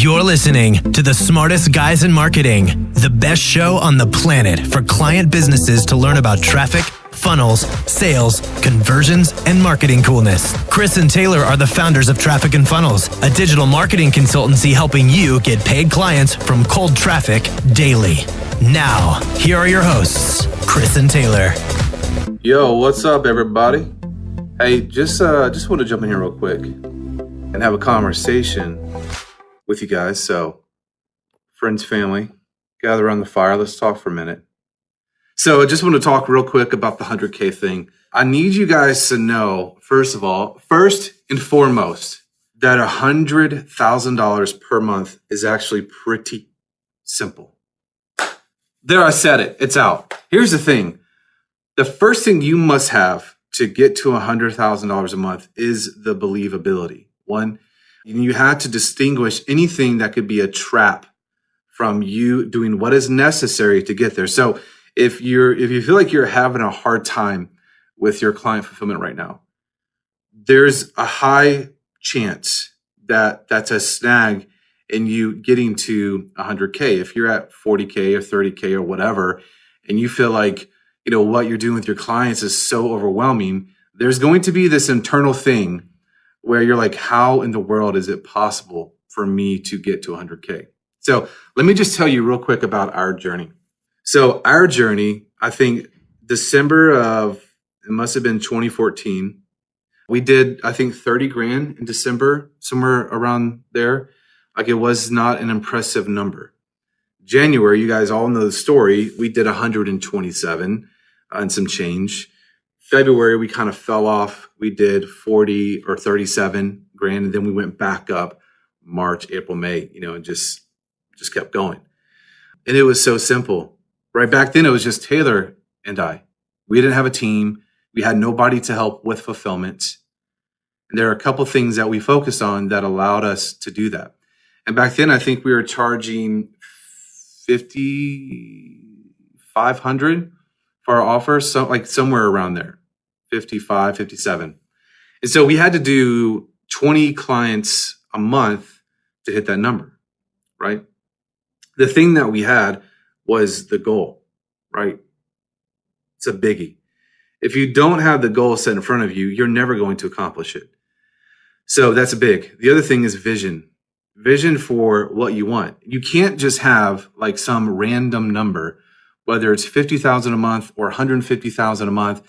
You're listening to the smartest guys in marketing, the best show on the planet for client businesses to learn about traffic, funnels, sales, conversions, and marketing coolness. Chris and Taylor are the founders of Traffic and Funnels, a digital marketing consultancy helping you get paid clients from cold traffic daily. Now, here are your hosts, Chris and Taylor. Yo, what's up, everybody? Hey, just want to jump in here real quick and have a conversation with you guys. So, friends, family, gather around the fire. Let's talk for a minute. So I just want to talk real quick about the 100K thing. I need you guys to know, first and foremost, that $100,000 per month is actually pretty simple. There, I said it. It's out. Here's the thing. The first thing you must have to get to $100,000 a month is the believability. One, you have to distinguish anything that could be a trap from you doing what is necessary to get there. So if you feel like you're having a hard time with your client fulfillment right now, there's a high chance that that's a snag in you getting to 100K. If you're at 40K or 30K or whatever, and you feel like, what you're doing with your clients is so overwhelming, there's going to be this internal thing where you're like, how in the world is it possible for me to get to 100K? So let me just tell you real quick about our journey. So our journey, I think December of, it must have been 2014. We did, I think, 30 grand in December, somewhere around there. Like, it was not an impressive number. January, you guys all know the story. We did 127 and some change. February, we kind of fell off. We did 40 or 37 grand. And then we went back up March, April, May, and just kept going. And it was so simple. Right back then, it was just Taylor and I. We didn't have a team. We had nobody to help with fulfillment. And there are a couple things that we focused on that allowed us to do that. And back then, I think we were charging $5,500 for our offer, so like somewhere around there, 55, 57. And so we had to do 20 clients a month to hit that number, right? The thing that we had was the goal, right? It's a biggie. If you don't have the goal set in front of you, you're never going to accomplish it. So that's big. The other thing is vision. Vision for what you want. You can't just have like some random number, whether it's 50,000 a month or 150,000 a month.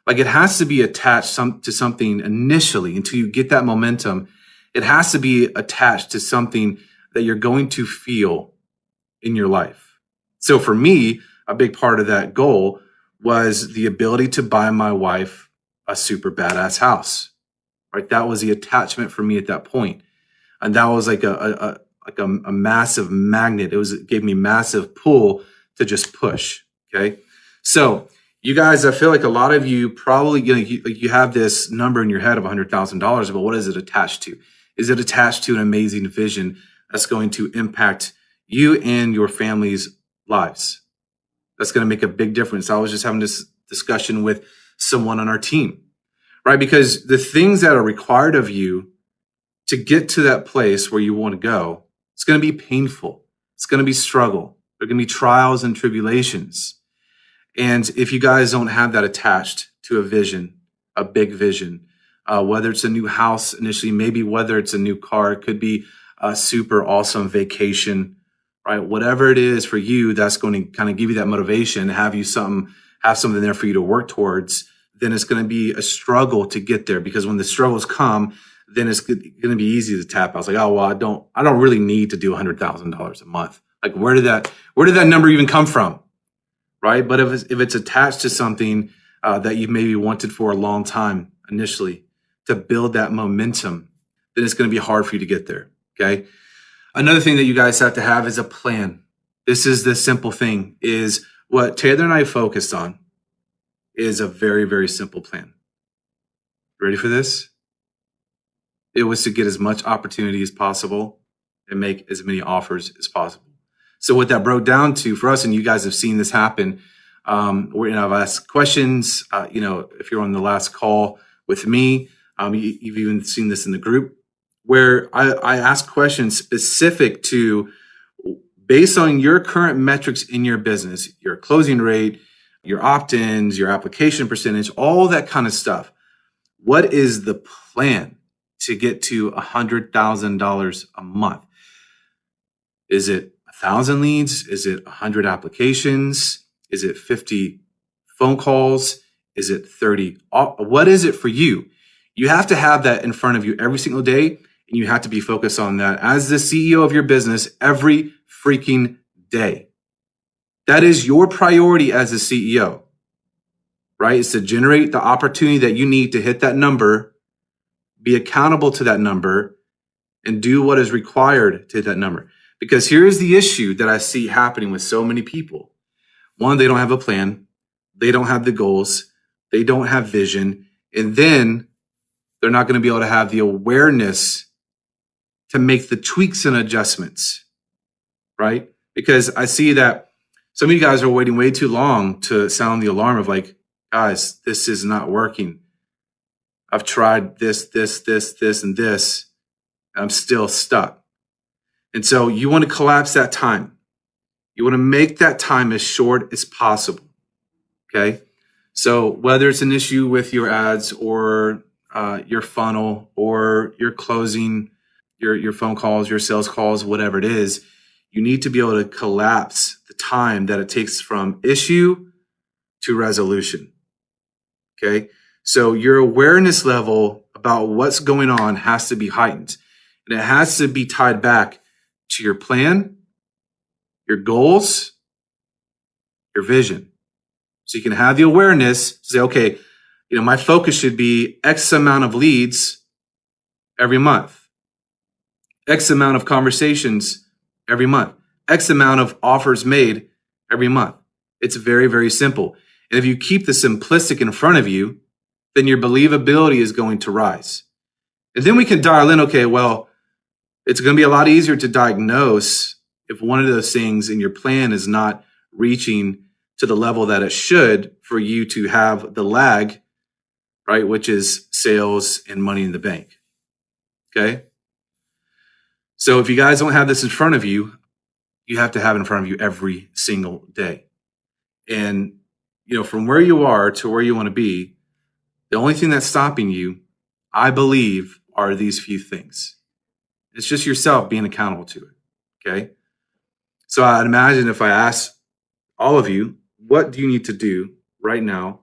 Like, it has to be attached to something initially until you get that momentum. It has to be attached to something that you're going to feel in your life. So for me, a big part of that goal was the ability to buy my wife a super badass house, right? That was the attachment for me at that point. And that was like a massive magnet. It gave me massive pull to just push. Okay. So you guys, I feel like a lot of you probably, you have this number in your head of $100,000, but what is it attached to? Is it attached to an amazing vision that's going to impact you and your family's lives? That's going to make a big difference. I was just having this discussion with someone on our team, right? Because the things that are required of you to get to that place where you want to go, it's going to be painful. It's going to be struggle. There are going to be trials and tribulations. And if you guys don't have that attached to a vision, a big vision, whether it's a new house initially, maybe whether it's a new car, it could be a super awesome vacation, right? Whatever it is for you, that's going to kind of give you that motivation, have something there for you to work towards. Then it's going to be a struggle to get there, because when the struggles come, then it's going to be easy to tap out. It's like, oh, well, I don't really need to do $100,000 a month. Like, where did that number even come from? Right? But if it's attached to something that you maybe wanted for a long time initially to build that momentum, then it's going to be hard for you to get there. Okay. Another thing that you guys have to have is a plan. This is the simple thing, is what Taylor and I focused on is a very, very simple plan. Ready for this? It was to get as much opportunity as possible and make as many offers as possible. So what that broke down to for us, and you guys have seen this happen, I've asked questions, if you're on the last call with me, you've even seen this in the group. where I ask questions specific to, based on your current metrics in your business, your closing rate, your opt-ins, your application percentage, all that kind of stuff. What is the plan to get to $100,000 a month? Is it 1,000 leads? Is it 100 applications? Is it 50 phone calls? Is it 30? What is it for you? You have to have that in front of you every single day, and you have to be focused on that as the CEO of your business every freaking day. That is your priority as a CEO, right? It's to generate the opportunity that you need to hit that number, be accountable to that number, and do what is required to hit that number. Because here's the issue that I see happening with so many people. One, they don't have a plan. They don't have the goals. They don't have vision. And then they're not going to be able to have the awareness to make the tweaks and adjustments, right? Because I see that some of you guys are waiting way too long to sound the alarm of like, guys, this is not working. I've tried this, and this. I'm still stuck. And so you want to collapse that time. You want to make that time as short as possible. Okay. So whether it's an issue with your ads or your funnel or your closing, your phone calls, your sales calls, whatever it is, you need to be able to collapse the time that it takes from issue to resolution. Okay. So your awareness level about what's going on has to be heightened, and it has to be tied back to your plan, your goals, your vision. So you can have the awareness to say, okay, my focus should be X amount of leads every month, X amount of conversations every month, X amount of offers made every month. It's very, very simple. And if you keep the simplistic in front of you, then your believability is going to rise. And then we can dial in, okay, well, it's going to be a lot easier to diagnose if one of those things in your plan is not reaching to the level that it should for you to have the lag, right? Which is sales and money in the bank. Okay. So if you guys don't have this in front of you, you have to have it in front of you every single day. And, from where you are to where you want to be, the only thing that's stopping you, I believe, are these few things. It's just yourself being accountable to it. Okay. So I'd imagine if I ask all of you, what do you need to do right now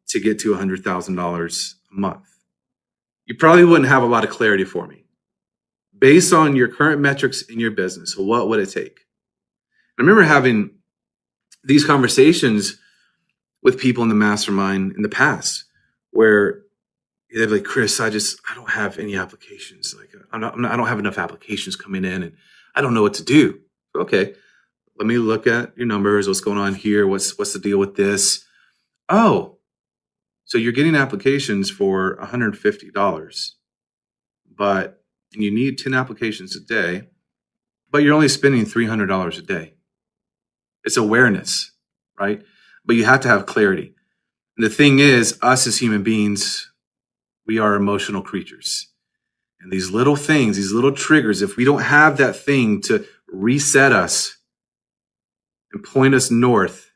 to get to $100,000 a month? You probably wouldn't have a lot of clarity for me. Based on your current metrics in your business, what would it take? I remember having these conversations with people in the mastermind in the past where they'd be like, Chris, I don't have any applications. Like I don't have enough applications coming in and I don't know what to do. Okay. Let me look at your numbers. What's going on here? What's the deal with this? Oh, so you're getting applications for $150, and you need 10 applications a day, but you're only spending $300 a day. It's awareness, right? But you have to have clarity. And the thing is, us as human beings, we are emotional creatures. And these little things, these little triggers, if we don't have that thing to reset us and point us north,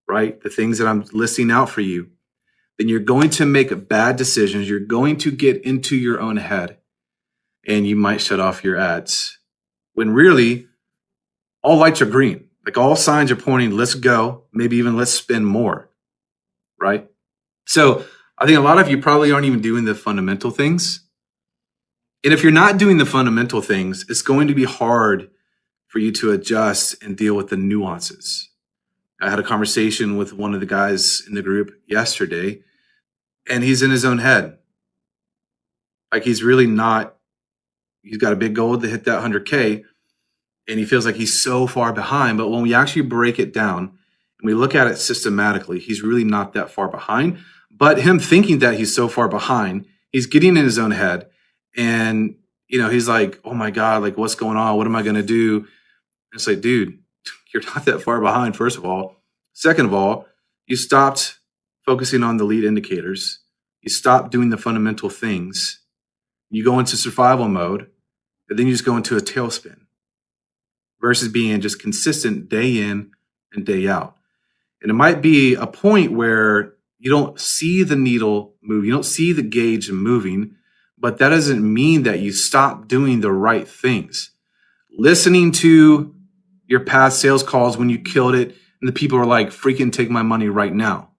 right? The things that I'm listing out for you, then you're going to make bad decisions. You're going to get into your own head and you might shut off your ads when really all lights are green. Like all signs are pointing, let's go, maybe even let's spend more, right? So I think a lot of you probably aren't even doing the fundamental things. And if you're not doing the fundamental things, it's going to be hard for you to adjust and deal with the nuances. I had a conversation with one of the guys in the group yesterday, and he's in his own head. Like he's really not, he's got a big goal to hit that 100K, and he feels like he's so far behind. But when we actually break it down and we look at it systematically, he's really not that far behind. But him thinking that he's so far behind, he's getting in his own head. And, he's like, oh my God, like what's going on? What am I going to do? It's like, dude, you're not that far behind, first of all. Second of all, you stopped focusing on the lead indicators. You stopped doing the fundamental things. You go into survival mode, and then you just go into a tailspin versus being just consistent day in and day out. And it might be a point where you don't see the needle move, you don't see the gauge moving, but that doesn't mean that you stop doing the right things. Listening to your past sales calls when you killed it, and the people are like, freaking take my money right now,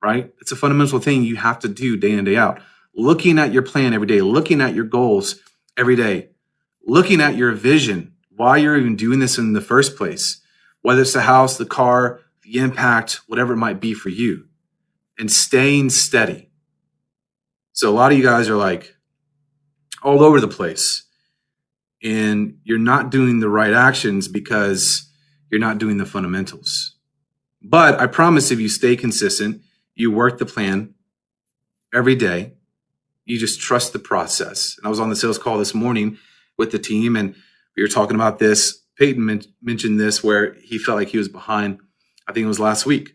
right? It's a fundamental thing you have to do day in, day out. Looking at your plan every day, looking at your goals every day, looking at your vision, why you're even doing this in the first place, whether it's the house, the car, the impact, whatever it might be for you, and staying steady. So a lot of you guys are like all over the place, and you're not doing the right actions because you're not doing the fundamentals. But I promise if you stay consistent, you work the plan every day, you just trust the process. And I was on the sales call this morning with the team, and we were talking about this. Peyton mentioned this where he felt like he was behind. I think it was last week.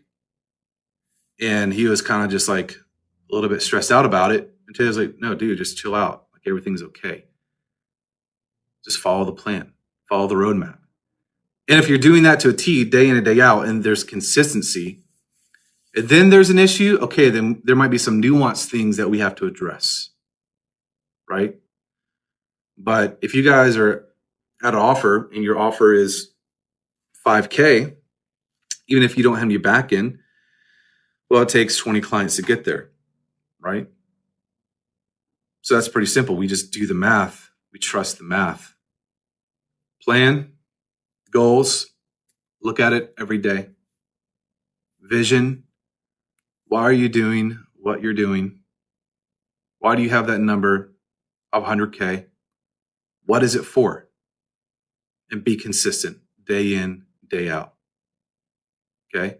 And he was kind of just like a little bit stressed out about it. And Taylor was like, no, dude, just chill out. Like everything's okay. Just follow the plan, follow the roadmap. And if you're doing that to a T day in and day out, and there's consistency, and then there's an issue, okay, then there might be some nuanced things that we have to address, right? But if you guys are at an offer and your offer is 5K, even if you don't have any back in, well, it takes 20 clients to get there, right? So that's pretty simple. We just do the math. We trust the math. Plan, goals, look at it every day. Vision, why are you doing what you're doing? Why do you have that number of 100K? What is it for? And be consistent day in, day out. Okay?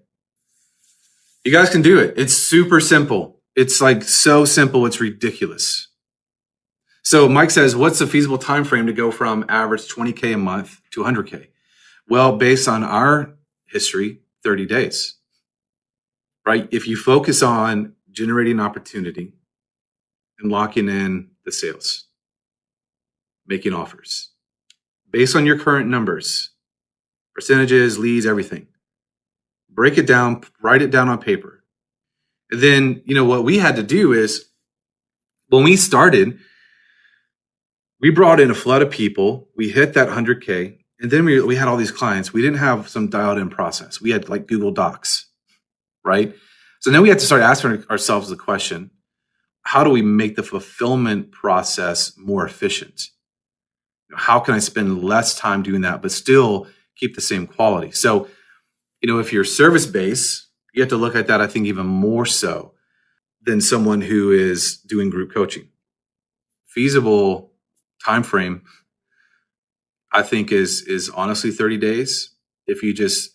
You guys can do it. It's super simple. It's like so simple, it's ridiculous. So Mike says, what's the feasible time frame to go from average 20K a month to 100K? Well, based on our history, 30 days, right? If you focus on generating opportunity and locking in the sales, making offers, based on your current numbers, percentages, leads, everything, break it down, write it down on paper. And then, what we had to do is when we started, we brought in a flood of people. We hit that 100K. And then we had all these clients. We didn't have some dialed in process. We had like Google Docs, right? So then we had to start asking ourselves the question, how do we make the fulfillment process more efficient? How can I spend less time doing that, but still keep the same quality? So, if you're service based, you have to look at that, I think, even more so than someone who is doing group coaching. Feasible time frame, I think, is honestly 30 days. If you just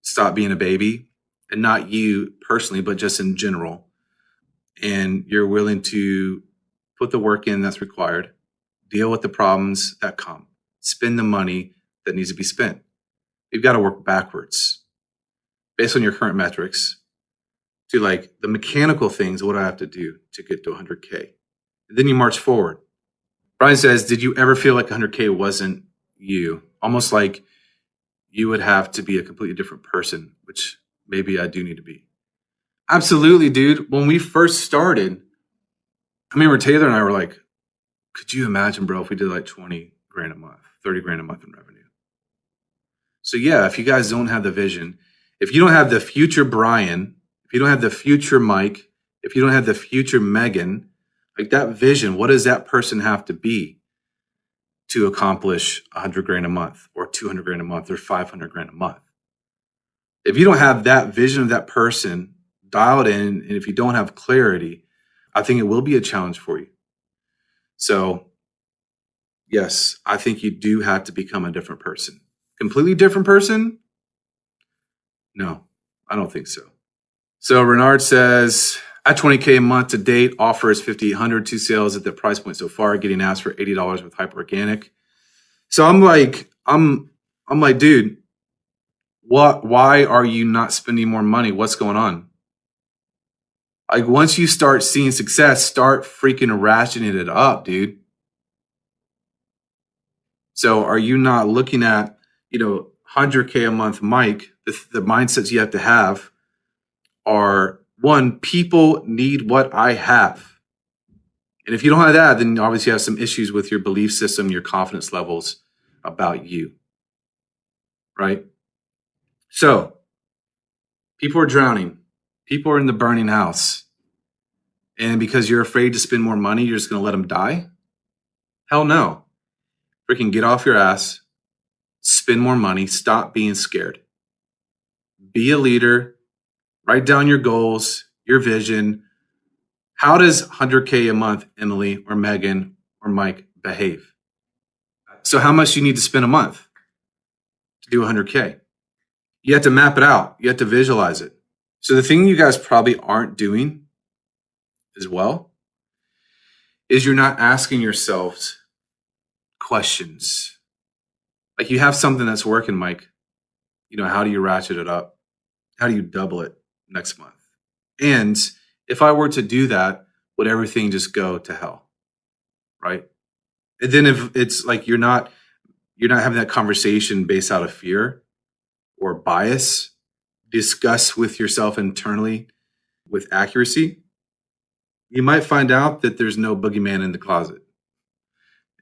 stop being a baby, and not you personally, but just in general, and you're willing to put the work in that's required, deal with the problems that come, spend the money that needs to be spent. You've got to work backwards based on your current metrics to like the mechanical things. What do I have to do to get to 100K? And then you march forward. Brian says, did you ever feel like 100K wasn't you? Almost like you would have to be a completely different person, which maybe I do need to be. Absolutely, dude. When we first started, I remember Taylor and I were like, could you imagine, bro, if we did like 20 grand a month, 30 grand a month in revenue? So yeah, if you guys don't have the vision, if you don't have the future Brian, if you don't have the future Mike, if you don't have the future Megan, like that vision, what does that person have to be to accomplish 100 grand a month or 200 grand a month or 500 grand a month? If you don't have that vision of that person dialed in, and if you don't have clarity, I think it will be a challenge for you. So yes, I think you do have to become a different person. Completely different person? No, I don't think so. So Renard says, at 20K a month to date, offer is 5,800, 2 sales at the price point so far, getting asked for $80 with hyper organic. So I'm like, dude, why are you not spending more money? What's going on? Like once you start seeing success, start freaking ratcheting it up, dude. So are you not looking at, 100K a month, Mike? The mindsets you have to have are, one, people need what I have. And if you don't have that, then obviously you have some issues with your belief system, your confidence levels about you, right? So people are drowning. People are in the burning house. And because you're afraid to spend more money, you're just going to let them die? Hell no. Freaking get off your ass, spend more money, stop being scared. Be a leader, write down your goals, your vision. How does 100K a month, Emily or Megan or Mike, behave? So how much do you need to spend a month to do 100K? You have to map it out. You have to visualize it. So the thing you guys probably aren't doing as well is you're not asking yourselves questions. Like you have something that's working, Mike. How do you ratchet it up? How do you double it next month? And if I were to do that, would everything just go to hell? Right? And then if it's like you're not having that conversation based out of fear or bias, discuss with yourself internally with accuracy, you might find out that there's no boogeyman in the closet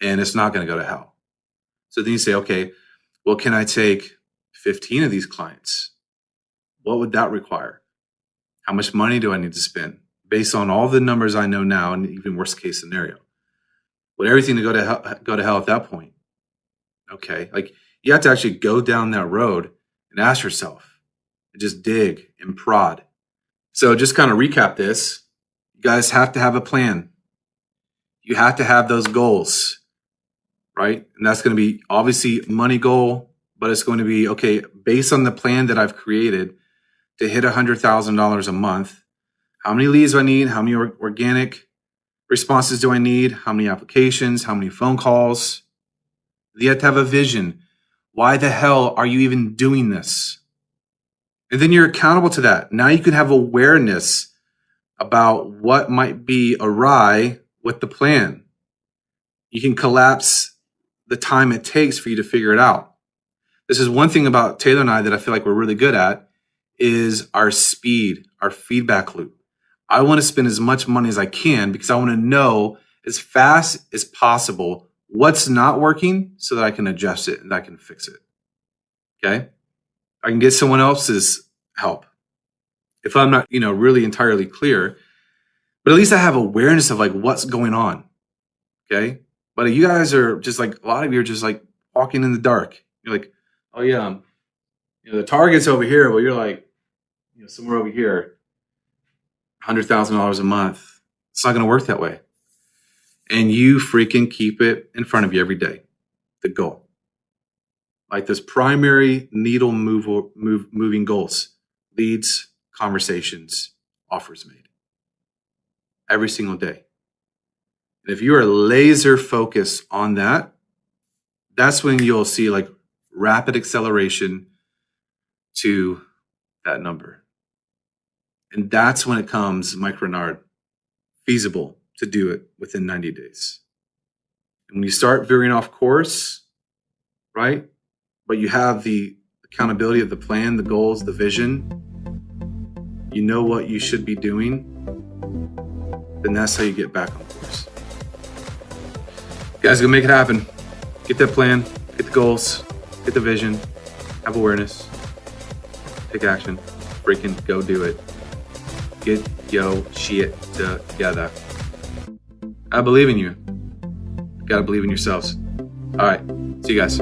and it's not going to go to hell. So then you say, okay, well, can I take 15 of these clients? What would that require? How much money do I need to spend based on all the numbers I know now, and even worst case scenario? Would everything go to hell at that point? Okay, like you have to actually go down that road and ask yourself, and just dig and prod. So just kind of recap this. You guys have to have a plan. You have to have those goals, right? And that's going to be obviously money goal, but it's going to be, okay, based on the plan that I've created to hit $100,000 a month, how many leads do I need? How many organic responses do I need? How many applications? How many phone calls? You have to have a vision. Why the hell are you even doing this? And then you're accountable to that. Now you can have awareness about what might be awry with the plan. You can collapse the time it takes for you to figure it out. This is one thing about Taylor and I that I feel like we're really good at is our speed, our feedback loop. I want to spend as much money as I can because I want to know as fast as possible what's not working so that I can adjust it and I can fix it. Okay? I can get someone else's help if I'm not, really entirely clear, but at least I have awareness of like what's going on. Okay? But you guys are just like, a lot of you are just like walking in the dark. You're like, oh yeah, the target's over here. Well, you're like, somewhere over here, $100,000 a month. It's not going to work that way. And you freaking keep it in front of you every day. The goal. Like this primary needle moving goals. Leads, conversations, offers made. Every single day. And if you are laser focused on that, that's when you'll see like rapid acceleration to that number. And that's when it comes, Mike Renard, feasible to do it within 90 days. And when you start veering off course, right? But you have the accountability of the plan, the goals, the vision, you know what you should be doing, then that's how you get back on course. You guys, go make it happen. Get that plan, get the goals, get the vision, have awareness, take action, freaking go do it. Get yo shit together. I believe in you. You gotta believe in yourselves. All right, see you guys.